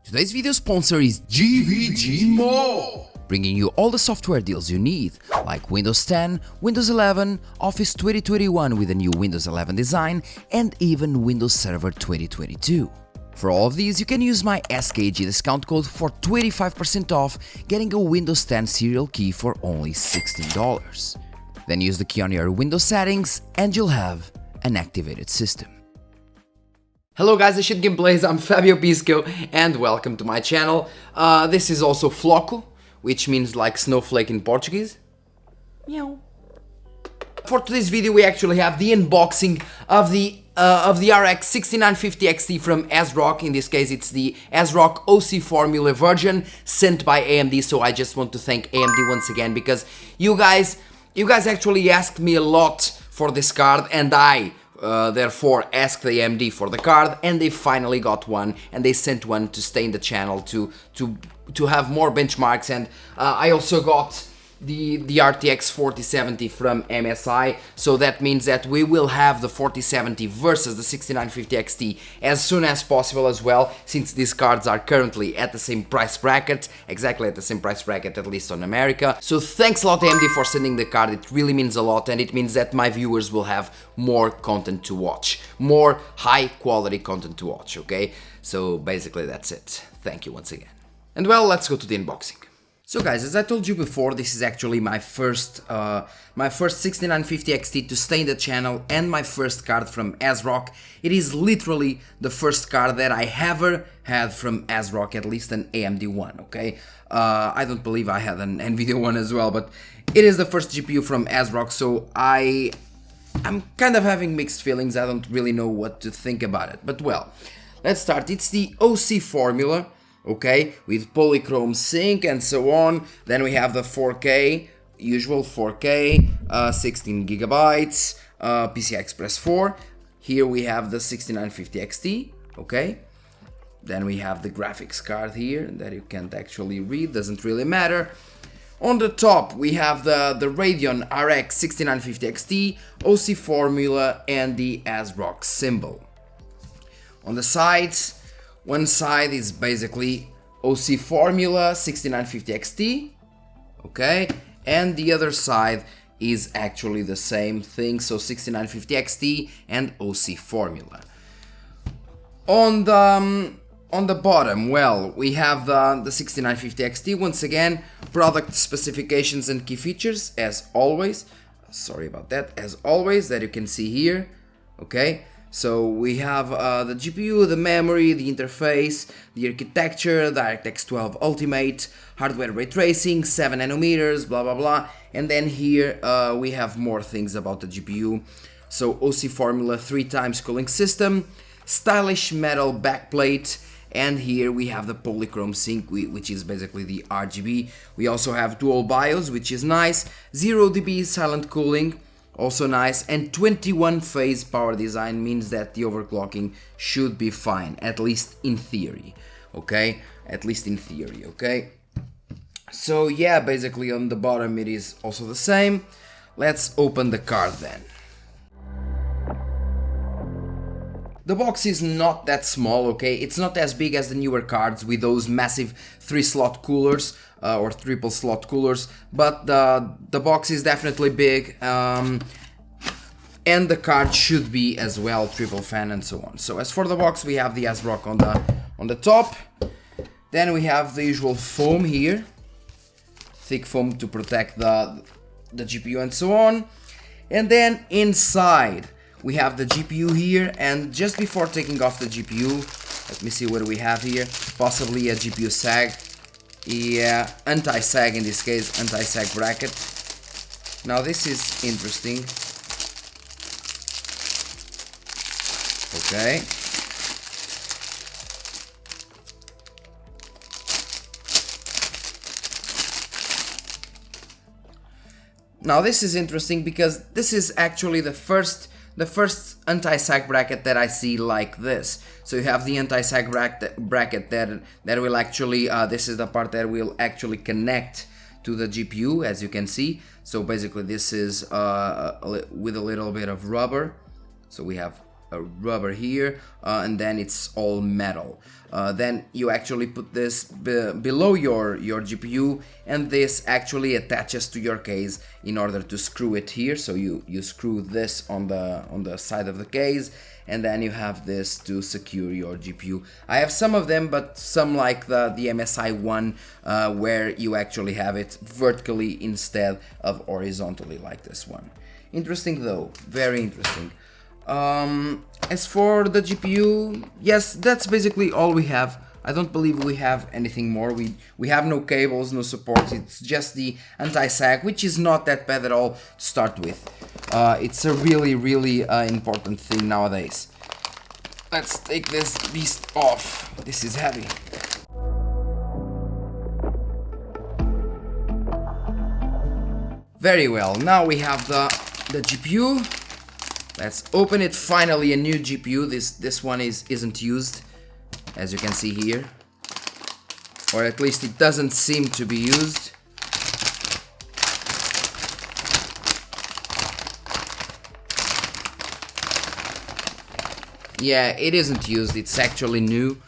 Today's video sponsor is GVG Mall, bringing you all the software deals you need, like Windows 10, Windows 11, Office 2021 with a new Windows 11 design, and even Windows Server 2022. For all of these, you can use my SKG discount code for 25% off, getting a Windows 10 serial key for only $16. Then use the key on your Windows settings and you'll have an activated system. Hello guys, this is Gameplays, I'm Fabio Pisco and welcome to my channel. This is also Floco, which means like snowflake in Portuguese. Meow. For today's video we actually have the unboxing of the RX 6950 XT from Asrock. In this case it's the Asrock OC Formula version sent by AMD, so I just want to thank AMD once again because you guys actually asked me a lot for this card, and I therefore asked the AMD for the card, and they finally got one, and they sent one to stay in the channel to have more benchmarks. And I also got the RTX 4070 from MSI, so that means that we will have the 4070 versus the 6950 XT as soon as possible as well, since these cards are currently at the same price bracket, exactly at the same price bracket, at least on America. So thanks a lot AMD for sending the card, it really means a lot, and it means that my viewers will have more content to watch, more high quality content to watch, okay? So basically that's it. Thank you once again. And well, let's go to the unboxing. So guys, as I told you before, this is actually my first 6950 XT to stay in the channel and my first card from Asrock. It is literally the first card that I ever had from Asrock, at least an AMD one, okay? I don't believe I had an Nvidia one as well, but it is the first GPU from Asrock, so I'm kind of having mixed feelings. I don't really know what to think about it, but well, let's start. It's the OC Formula, okay, with polychrome sync and so on. Then we have the 4K, usual 4K, 16 gigabytes, PCI Express 4. Here we have the 6950 XT, okay. Then we have the graphics card here that you can't actually read, doesn't really matter. On the top we have the Radeon RX 6950 XT, OC Formula, and the Asrock symbol. On the sides, one side is basically OC Formula 6950 XT, okay, and the other side is actually the same thing, so 6950 XT and OC Formula. On the bottom, well, we have the 6950 XT, once again, product specifications and key features, as always, sorry about that, as always, that you can see here, okay. So we have the GPU, the memory, the interface, the architecture, the DirectX 12 Ultimate, hardware ray tracing, 7 nanometers, blah blah blah. And then here we have more things about the GPU. So OC Formula 3x cooling system, stylish metal backplate, and here we have the polychrome sync, which is basically the RGB. We also have dual BIOS, which is nice, 0 dB silent cooling, also nice, and 21 phase power design means that the overclocking should be fine, at least in theory, okay? At least in theory, okay? So yeah, basically on the bottom it is also the same. Let's open the card then. The box is not that small, okay? It's not as big as the newer cards with those massive 3-slot coolers or triple slot coolers, but the box is definitely big, and the card should be as well, triple fan and so on. So as for the box, we have the Asrock on the top. Then we have the usual foam here, thick foam to protect the GPU and so on. And then inside we have the GPU here, and just before taking off the GPU, let me see what we have here, possibly a GPU sag, yeah, anti-sag in this case, anti-sag bracket. Now this is interesting, okay. Now this is interesting because this is actually the first anti-sag bracket that I see like this. So you have the anti-sag bracket that will actually, this is the part that will actually connect to the GPU, as you can see. So basically this is with a little bit of rubber. So we have a rubber here, and then it's all metal. Then you actually put this below your GPU, and this actually attaches to your case in order to screw it here. So you screw this on the side of the case, and then you have this to secure your GPU. I have some of them, but some like the MSI one, where you actually have it vertically instead of horizontally like this one. Interesting though, very interesting. As for the GPU, yes, that's basically all we have. I don't believe we have anything more. We have no cables, no support. It's just the anti-sag, which is not that bad at all to start with. It's a really important thing nowadays. Let's take this beast off. This is heavy. Very well, now we have the GPU. Let's open it. Finally, a new GPU. This one isn't used, as you can see here, or at least it doesn't seem to be used. Yeah, it isn't used. It's actually new,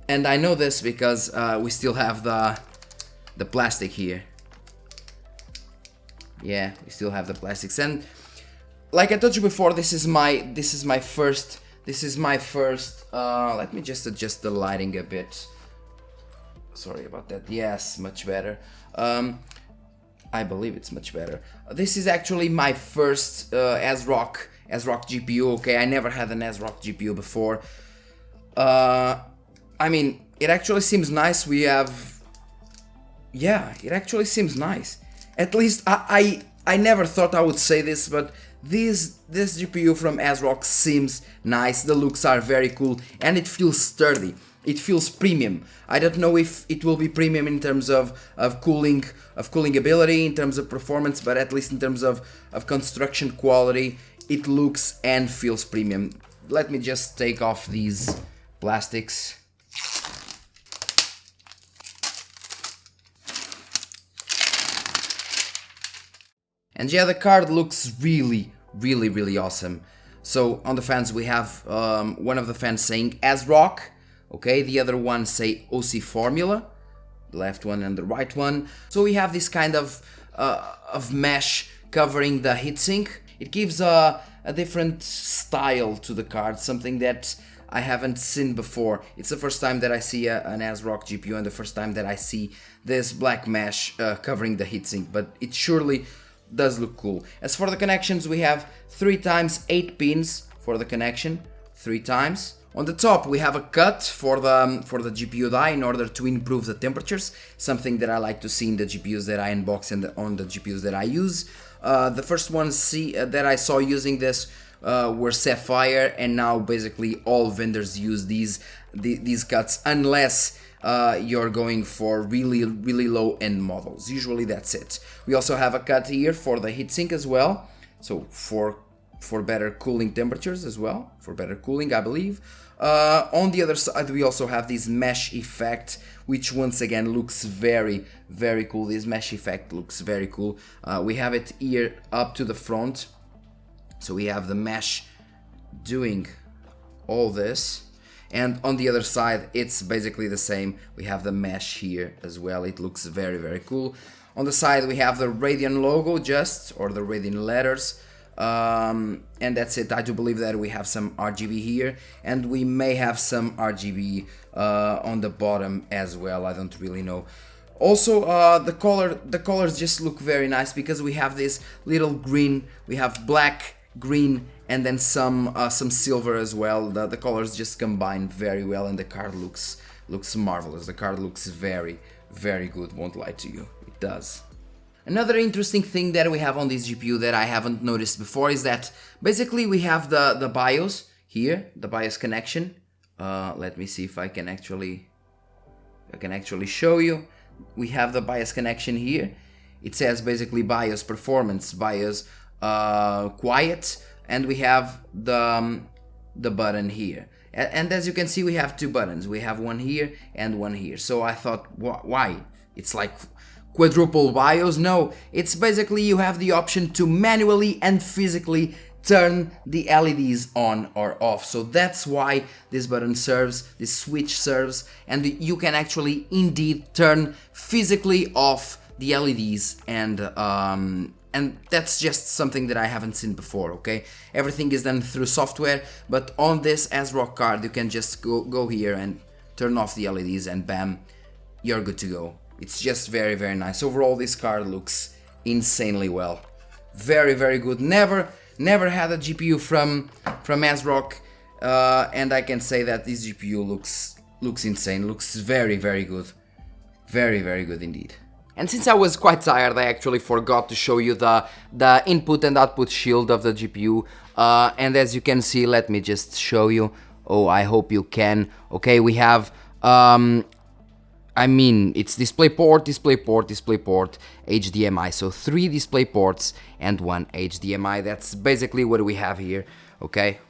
and I know this because we still have the plastic here. Yeah, we still have the plastics, and like I told you before, this is my first. Let me just adjust the lighting a bit. Sorry about that. Yes, much better. I believe it's much better. This is actually my first Asrock GPU. Okay, I never had an Asrock GPU before. I mean, it actually seems nice. We have, yeah, it actually seems nice. At least I never thought I would say this, but this GPU from Asrock seems nice. The looks are very cool, and it feels sturdy. It feels premium. I don't know if it will be premium in terms of cooling ability, in terms of performance, but at least in terms of construction quality, it looks and feels premium. Let me just take off these plastics. And yeah, the card looks really awesome. So on the fans we have one of the fans saying Asrock, okay, the other one say OC Formula, the left one and the right one. So we have this kind of mesh covering the heatsink. It gives a different style to the card, something that I haven't seen before. It's the first time that I see an Asrock GPU, and the first time that I see this black mesh covering the heatsink, but it surely does look cool. As for the connections, we have 3 times 8 pins for the connection, 3 times. On the top we have a cut for the GPU die in order to improve the temperatures, something that I like to see in the GPUs that I unbox and on the GPUs that I use. The first ones that I saw using this were Sapphire, and now basically all vendors use these cuts unless you're going for really low end models. Usually that's it. We also have a cut here for the heatsink as well, so for better cooling temperatures as well, for better cooling, I believe. On the other side we also have this mesh effect, which once again looks very cool. This mesh effect looks very cool. We have it here up to the front, so we have the mesh doing all this. And on the other side, it's basically the same. We have the mesh here as well. It looks very cool. On the side, we have the Radeon logo or the Radeon letters. And that's it. I do believe that we have some RGB here, and we may have some RGB on the bottom as well. I don't really know. Also, the colors just look very nice because we have this little green. We have black, green, and then some silver as well. The colors just combine very well, and the card looks marvelous. The card looks very good, won't lie to you, it does. Another interesting thing that we have on this GPU that I haven't noticed before is that basically we have the BIOS here, the BIOS connection. Let me see if I can actually show you. We have the BIOS connection here. It says basically BIOS performance, BIOS quiet, and we have the button here. And as you can see, we have 2 buttons. We have one here and one here. So I thought, why? It's like quadruple BIOS? No, it's basically you have the option to manually and physically turn the LEDs on or off. So that's why this button serves, this switch serves, and you can actually indeed turn physically off the LEDs, and that's just something that I haven't seen before, okay? Everything is done through software, but on this Asrock card you can just go here and turn off the LEDs and bam, you're good to go. It's just very, very nice. Overall, this card looks insanely well. Very, very good. Never had a GPU from Asrock, and I can say that this GPU looks insane. Looks very, very good. Very, very good indeed. And since I was quite tired, I actually forgot to show you the input and output shield of the GPU. And as you can see, let me just show you. Oh, I hope you can. Okay, we have, I mean, it's DisplayPort, DisplayPort, DisplayPort, HDMI. So 3 display ports and 1 HDMI. That's basically what we have here. Okay,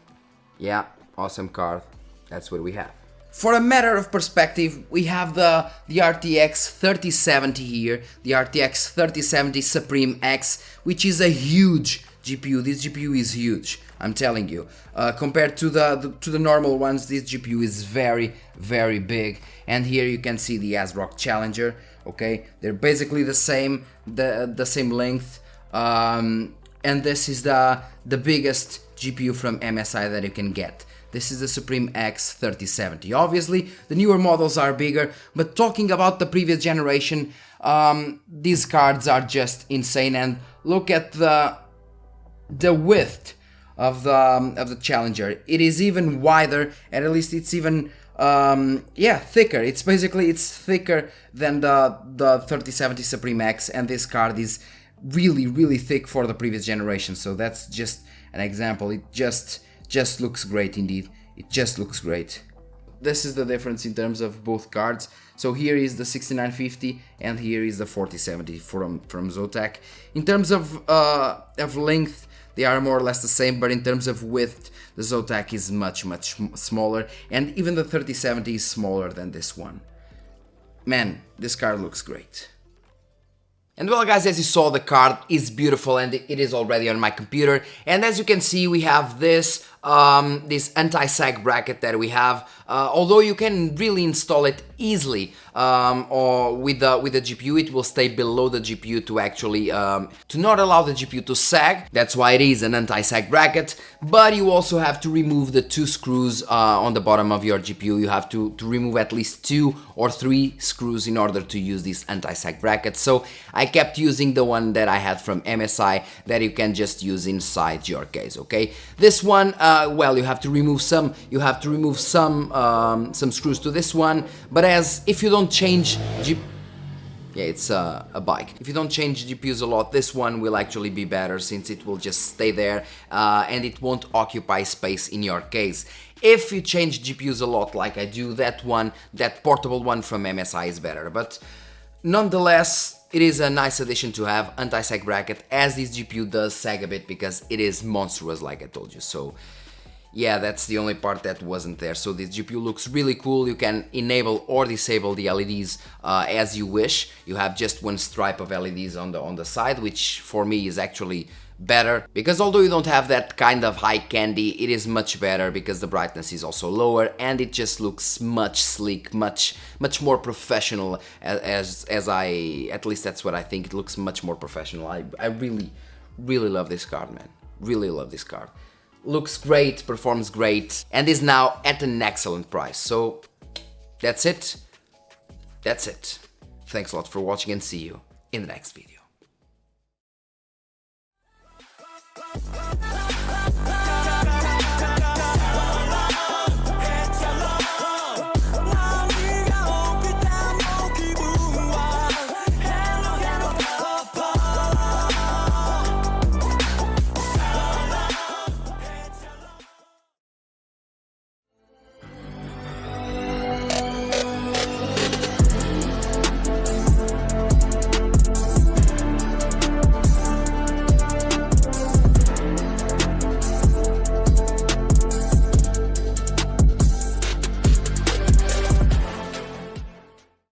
yeah, awesome card. That's what we have. For a matter of perspective, we have the RTX 3070 here, the RTX 3070 Supreme X, which is a huge GPU. This GPU is huge, I'm telling you. Compared to the normal ones, this GPU is very, very big. And here you can see the Asrock Challenger. Okay, they're basically the same, the same length. And this is the biggest GPU from MSI that you can get. This is the Supreme X 3070. Obviously, the newer models are bigger, but talking about the previous generation, these cards are just insane. And look at the width of the Challenger. It is even wider, and at least it's even thicker. It's thicker than the 3070 Supreme X, and this card is really, really thick for the previous generation. So that's just an example. It just looks great indeed. It just looks great. This is the difference in terms of both cards. So here is the 6950 and here is the 4070 from Zotac. In terms of length, they are more or less the same, but in terms of width, the Zotac is much smaller, and even the 3070 is smaller than this one. Man, this card looks great. And well guys, as you saw, the card is beautiful and it is already on my computer. And as you can see, we have this anti-sag bracket that we have. Although you can really install it easily, or with the GPU, it will stay below the GPU to actually to not allow the GPU to sag. That's why it is an anti-sag bracket. But you also have to remove the 2 screws on the bottom of your GPU. You have to remove at least 2 or 3 screws in order to use this anti-sag bracket. So I kept using the one that I had from MSI that you can just use inside your case. Okay, this one, well, you have to remove some. Some screws to this one, but if you don't change it's a bike. If you don't change GPUs a lot, this one will actually be better, since it will just stay there and it won't occupy space in your case. If you change GPUs a lot like I do, that portable one from MSI is better, but nonetheless, it is a nice addition to have anti-sag bracket, as this GPU does sag a bit because it is monstrous, like I told you. So yeah, that's the only part that wasn't there. So this GPU looks really cool. You can enable or disable the LEDs as you wish. You have just one stripe of LEDs on the side, which for me is actually better, because although you don't have that kind of high candy, it is much better because the brightness is also lower and it just looks much sleek, much more professional, as at least that's what I think. It looks much more professional. I really love this card, man. Really love this card. Looks great, performs great, and is now at an excellent price. So that's it. Thanks a lot for watching, and see you in the next video.